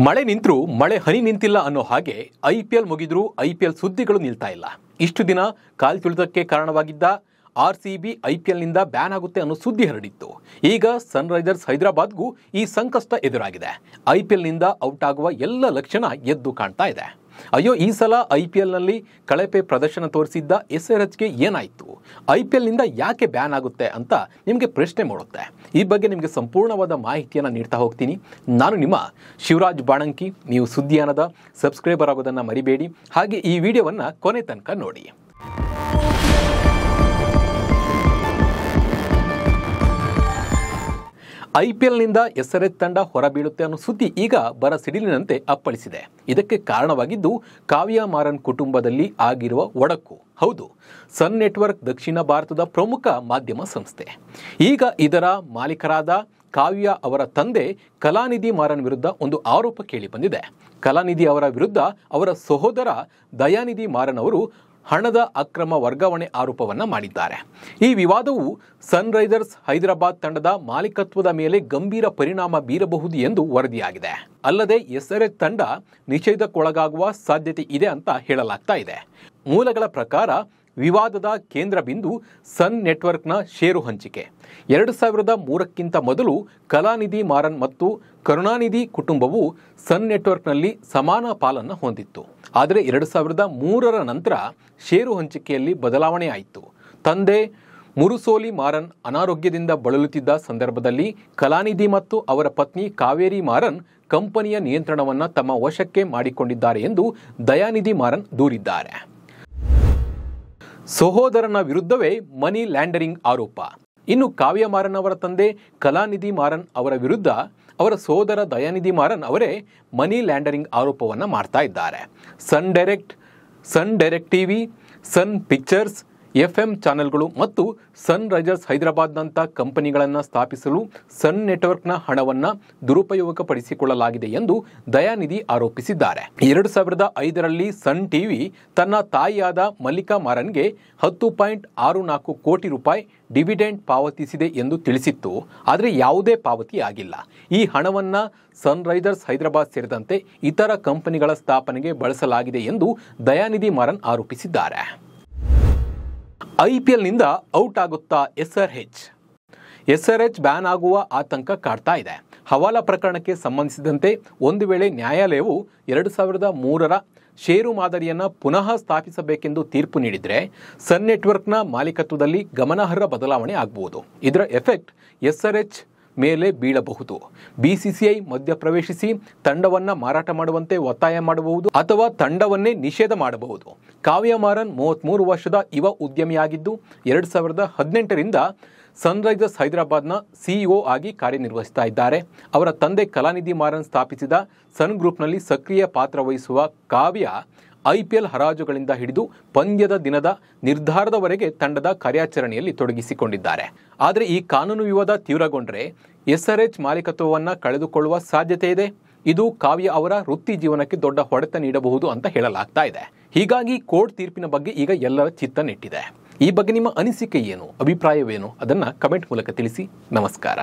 ಮಳೆ ನಿಂತರೂ ಮಳೆ ಹನಿ ನಿಂತಿಲ್ಲ ಅನ್ನೋ ಹಾಗೆ ಐಪಿಎಲ್ ಮುಗಿದ್ರೂ ಐಪಿಎಲ್ ಸುದ್ದಿಗಳು ನಿಲ್ತಾ ಇಲ್ಲ. ಇಷ್ಟು ದಿನ ಕಾಲ್ ತುಳಿತಕ್ಕೆ ಕಾರಣವಾಗಿದ್ದ ಆರ್ಸಿಬಿ ಐಪಿಎಲ್ನಿಂದ ಬ್ಯಾನ್ ಆಗುತ್ತೆ ಅನ್ನೋ ಸುದ್ದಿ ಹರಡಿತ್ತು. ಈಗ ಸನ್ರೈಸರ್ಸ್ ಹೈದರಾಬಾದ್ಗೂ ಈ ಸಂಕಷ್ಟ ಎದುರಾಗಿದೆ. ಐಪಿಎಲ್ನಿಂದ ಔಟ್ ಆಗುವ ಎಲ್ಲ ಲಕ್ಷಣ ಎದ್ದು ಕಾಣ್ತಾ ಇದೆ. ಅಯ್ಯೋ, ಈ ಸಲ ಐಪಿಎಲ್ನಲ್ಲಿ ಕಳಪೆ ಪ್ರದರ್ಶನ ತೋರಿಸಿದ್ದ SRHಗೆ ಏನಾಯಿತು, ಐಪಿಎಲ್ನಿಂದ ಯಾಕೆ ಬ್ಯಾನ್ ಆಗುತ್ತೆ ಅಂತ ನಿಮಗೆ ಪ್ರಶ್ನೆ ಮೂಡುತ್ತೆ. ಈ ಬಗ್ಗೆ ನಿಮಗೆ ಸಂಪೂರ್ಣವಾದ ಮಾಹಿತಿಯನ್ನು ನೀಡ್ತಾ ಹೋಗ್ತೀನಿ. ನಾನು ನಿಮ್ಮ ಶಿವರಾಜ್ ಬಾಣಂಕಿ. ನೀವು ಸುದ್ದಿಯಾನದ ಸಬ್ಸ್ಕ್ರೈಬರ್ ಆಗೋದನ್ನು ಮರಿಬೇಡಿ. ಹಾಗೆ ಈ ವಿಡಿಯೋವನ್ನು ಕೊನೆ ತನಕ ನೋಡಿ. ಐಪಿಎಲ್ನಿಂದ SRH ತಂಡ ಹೊರಬೀಳುತ್ತೆ ಅನ್ನೋ ಸುದ್ದಿ ಈಗ ಬರ ಸಿಡಿಲಿನಂತೆ ಅಪ್ಪಳಿಸಿದೆ. ಇದಕ್ಕೆ ಕಾರಣವಾಗಿದ್ದು ಕಾವ್ಯ ಮಾರನ್ ಕುಟುಂಬದಲ್ಲಿ ಆಗಿರುವ ಒಡಕು. ಹೌದು, ಸನ್ ನೆಟ್ವರ್ಕ್ ದಕ್ಷಿಣ ಭಾರತದ ಪ್ರಮುಖ ಮಾಧ್ಯಮ ಸಂಸ್ಥೆ. ಈಗ ಇದರ ಮಾಲೀಕರಾದ ಕಾವ್ಯ ಅವರ ತಂದೆ ಕಲಾನಿಧಿ ಮಾರನ್ ವಿರುದ್ಧ ಒಂದು ಆರೋಪ ಕೇಳಿ ಬಂದಿದೆ. ಕಲಾನಿಧಿ ಅವರ ವಿರುದ್ಧ ಅವರ ಸಹೋದರ ದಯಾನಿಧಿ ಮಾರನ್ ಅವರು ಹಣದ ಅಕ್ರಮ ವರ್ಗಾವಣೆ ಆರೋಪವನ್ನು ಮಾಡಿದ್ದಾರೆ. ಈ ವಿವಾದವು ಸನ್ರೈಸರ್ಸ್ ಹೈದರಾಬಾದ್ ತಂಡದ ಮಾಲೀಕತ್ವದ ಮೇಲೆ ಗಂಭೀರ ಪರಿಣಾಮ ಬೀರಬಹುದು ಎಂದು ವರದಿಯಾಗಿದೆ. ಅಲ್ಲದೆ SRH ತಂಡ ನಿಷೇಧಕ್ಕೊಳಗಾಗುವ ಸಾಧ್ಯತೆ ಇದೆ ಅಂತ ಹೇಳಲಾಗ್ತಾ ಇದೆ. ಮೂಲಗಳ ಪ್ರಕಾರ ವಿವಾದದ ಕೇಂದ್ರ ಬಿಂದು ಸನ್ ನೆಟ್ವರ್ಕ್ನ ಷೇರು ಹಂಚಿಕೆ. 2003ಕ್ಕಿಂತ ಮೊದಲು ಕಲಾನಿಧಿ ಮಾರನ್ ಮತ್ತು ಕರುಣಾನಿಧಿ ಕುಟುಂಬವು ಸನ್ ನೆಟ್ವರ್ಕ್ನಲ್ಲಿ ಸಮಾನ ಪಾಲನ್ನು ಹೊಂದಿತ್ತು. ಆದರೆ 2003ರ ನಂತರ ಷೇರು ಹಂಚಿಕೆಯಲ್ಲಿ ಬದಲಾವಣೆ ಆಯಿತು. ತಂದೆ ಮುರುಸೋಲಿ ಮಾರನ್ ಅನಾರೋಗ್ಯದಿಂದ ಬಳಲುತ್ತಿದ್ದ ಸಂದರ್ಭದಲ್ಲಿ ಕಲಾನಿಧಿ ಮತ್ತು ಅವರ ಪತ್ನಿ ಕಾವೇರಿ ಮಾರನ್ ಕಂಪನಿಯ ನಿಯಂತ್ರಣವನ್ನು ತಮ್ಮ ವಶಕ್ಕೆ ಮಾಡಿಕೊಂಡಿದ್ದಾರೆ ಎಂದು ದಯಾನಿಧಿ ಮಾರನ್ ದೂರಿದ್ದಾರೆ. ಸಹೋದರನ ವಿರುದ್ಧವೇ ಮನಿ ಲ್ಯಾಂಡರಿಂಗ್ ಆರೋಪ. ಇನ್ನು ಕಾವ್ಯ ಮಾರನ್ ಅವರ ತಂದೆ ಕಲಾನಿಧಿ ಮಾರನ್ ಅವರ ವಿರುದ್ಧ ಅವರ ಸಹೋದರ ದಯಾನಿಧಿ ಮಾರನ್ ಅವರೇ ಮನಿ ಲ್ಯಾಂಡರಿಂಗ್ ಆರೋಪವನ್ನು ಮಾಡ್ತಾ ಇದ್ದಾರೆ. ಸನ್ ಡೈರೆಕ್ಟ್ ಟಿವಿ, ಸನ್ ಪಿಕ್ಚರ್ಸ್, FM ಚಾನೆಲ್ಗಳು ಮತ್ತು ಸನ್ ರೈಸರ್ಸ್ ಹೈದರಾಬಾದ್ನಂಥ ಕಂಪನಿಗಳನ್ನು ಸ್ಥಾಪಿಸಲು ಸನ್ ನೆಟ್ವರ್ಕ್ನ ಹಣವನ್ನು ದುರುಪಯೋಗಪಡಿಸಿಕೊಳ್ಳಲಾಗಿದೆ ಎಂದು ದಯಾನಿಧಿ ಆರೋಪಿಸಿದ್ದಾರೆ. 2005ರಲ್ಲಿ ಸನ್ ಟಿವಿ ತನ್ನ ತಾಯಿಯಾದ ಮಲ್ಲಿಕಾ ಮಾರನ್ಗೆ 10.64 ಕೋಟಿ ರೂಪಾಯಿ ಡಿವಿಡೆಂಡ್ ಪಾವತಿಸಿದೆ ಎಂದು ತಿಳಿಸಿತ್ತು. ಆದರೆ ಯಾವುದೇ ಪಾವತಿ ಆಗಿಲ್ಲ. ಈ ಹಣವನ್ನು ಸನ್ ರೈಸರ್ಸ್ ಹೈದರಾಬಾದ್ ಸೇರಿದಂತೆ ಇತರ ಕಂಪನಿಗಳ ಸ್ಥಾಪನೆಗೆ ಬಳಸಲಾಗಿದೆ ಎಂದು ದಯಾನಿಧಿ ಮಾರನ್ ಆರೋಪಿಸಿದ್ದಾರೆ. ಐಪಿಎಲ್ನಿಂದ ಔಟ್ ಆಗುತ್ತಾ SRH ಬ್ಯಾನ್ ಆಗುವ ಆತಂಕ ಕಾಡ್ತಾ ಇದೆ. ಹವಾಲಾ ಪ್ರಕರಣಕ್ಕೆ ಸಂಬಂಧಿಸಿದಂತೆ ಒಂದು ವೇಳೆ ನ್ಯಾಯಾಲಯವು 2003ರ ಷೇರು ಮಾದರಿಯನ್ನು ಪುನಃ ಸ್ಥಾಪಿಸಬೇಕೆಂದು ತೀರ್ಪು ನೀಡಿದರೆ ಸನ್ ನೆಟ್ವರ್ಕ್ನ ಮಾಲೀಕತ್ವದಲ್ಲಿ ಗಮನಾರ್ಹ ಬದಲಾವಣೆ ಆಗಬಹುದು. ಇದರ ಎಫೆಕ್ಟ್ SRH ಮೇಲೆ ಬೀಳಬಹುದು. BCCI ಮಧ್ಯಪ್ರವೇಶಿಸಿ ತಂಡವನ್ನು ಮಾರಾಟ ಮಾಡುವಂತೆ ಒತ್ತಾಯ ಮಾಡಬಹುದು ಅಥವಾ ತಂಡವನ್ನೇ ನಿಷೇಧ ಮಾಡಬಹುದು. ಕಾವ್ಯ ಮಾರನ್ 33 ವರ್ಷದ ಯುವ ಉದ್ಯಮಿಯಾಗಿದ್ದು 2018ರಿಂದ ಸನ್ರೈಸರ್ಸ್ ಹೈದರಾಬಾದ್ನ CEO ಆಗಿ ಕಾರ್ಯನಿರ್ವಹಿಸ್ತಾ ಇದ್ದಾರೆ. ಅವರ ತಂದೆ ಕಲಾನಿಧಿ ಮಾರನ್ ಸ್ಥಾಪಿಸಿದ ಸನ್ ಗ್ರೂಪ್ನಲ್ಲಿ ಸಕ್ರಿಯ ಪಾತ್ರ ವಹಿಸುವ ಕಾವ್ಯ IPL ಹರಾಜುಗಳಿಂದ ಹಿಡಿದು ಪಂದ್ಯದ ದಿನದ ನಿರ್ಧಾರದವರೆಗೆ ತಂಡದ ಕಾರ್ಯಾಚರಣೆಯಲ್ಲಿ ತೊಡಗಿಸಿಕೊಂಡಿದ್ದಾರೆ. ಆದರೆ ಈ ಕಾನೂನು ವಿವಾದ ತೀವ್ರಗೊಂಡರೆ SRH ಮಾಲೀಕತ್ವವನ್ನು ಕಳೆದುಕೊಳ್ಳುವ ಸಾಧ್ಯತೆ ಇದೆ. ಇದು ಕಾವ್ಯ ಅವರ ವೃತ್ತಿ ಜೀವನಕ್ಕೆ ದೊಡ್ಡ ಹೊಡೆತ ನೀಡಬಹುದು ಅಂತ ಹೇಳಲಾಗ್ತಾ ಇದೆ. ಹೀಗಾಗಿ ಕೋರ್ಟ್ ತೀರ್ಪಿನ ಬಗ್ಗೆ ಈಗ ಎಲ್ಲರ ಚಿತ್ತ ನೆಟ್ಟಿದೆ. ಈ ಬಗ್ಗೆ ನಿಮ್ಮ ಅನಿಸಿಕೆ ಏನು, ಅಭಿಪ್ರಾಯವೇನು, ಅದನ್ನು ಕಮೆಂಟ್ ಮೂಲಕ ತಿಳಿಸಿ. ನಮಸ್ಕಾರ.